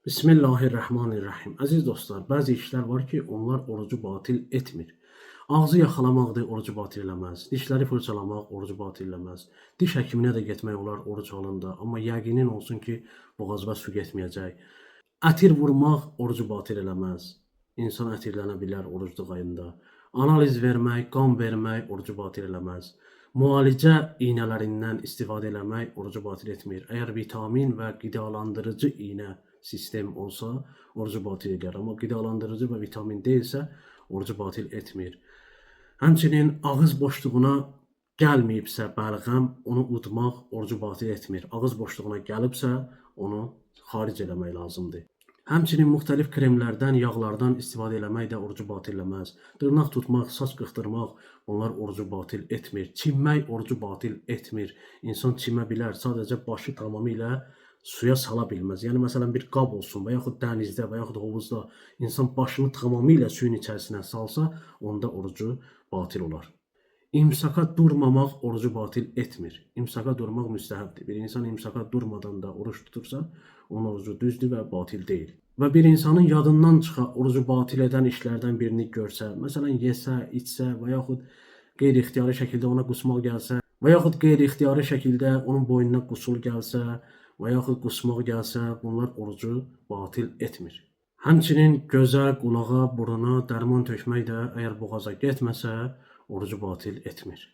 Bismillahirrahmanirrahim. Əziz dostlar, bəzi işlər var ki, onlar orucu batil etmir. Ağzı yaxalamaq da orucu batil eləməz. Dişləri fırçalamaq orucu batil eləməz. Diş həkiminə də getmək olar oruc halında, amma yəqinin olsun ki, boğazına su getməyəcək. Ətir vurmaq orucu batil eləməz. İnsan ətirlənə bilər orucluq ayında. Analiz vermək, qan vermək orucu batil eləməz. Müalicə iynələrindən istifadə eləmək orucu batil etmir. Əgər vitamin və qidalandırıcı iynə sistem olsa, orucu batil edir. Amma qidalandırıcı və vitamin D isə orucu batil etmir. Həmçinin ağız boşluğuna gəlməyibsə bəlğəm, onu udmaq orucu batil etmir. Ağız boşluğuna gəlibsə, onu xaric eləmək lazımdır. Həmçinin müxtəlif kremlərdən, yağlardan istifadə eləmək də orucu batil eləməz. Dırnaq tutmaq, saç qırxdırmaq, onlar orucu batil etmir. Çimmək orucu batil etmir. İnsan çimə bilər, sadəcə başı tamamilə suya sala bilməz. Yəni, məsələn, bir qab olsun və yaxud dənizdə və yaxud hovuzda insan başını tamamilə suyun içərisinə salsa, onda orucu batil olar. İmsaka durmamaq orucu batil etmir. İmsaka durmaq müstəhəbdir. Bir insan imsaka durmadan da oruç tutursa, onun orucu düzdür və batil deyil. Və bir insanın yadından çıxa orucu batil edən işlərdən birini görsə, məsələn, yesə, içsə və yaxud qeyri-ixtiyari şəkildə ona qusmaq gəlsə və yaxud qeyri-ixtiyari şəkildə onun boynuna qusul gəlsə və yaxud qusmaq gəlsə, bunlar orucu batil etmir. Həmçinin gözə, qulağa, buruna dərman tökmək də əgər boğaza getməsə, orucu batil etmir.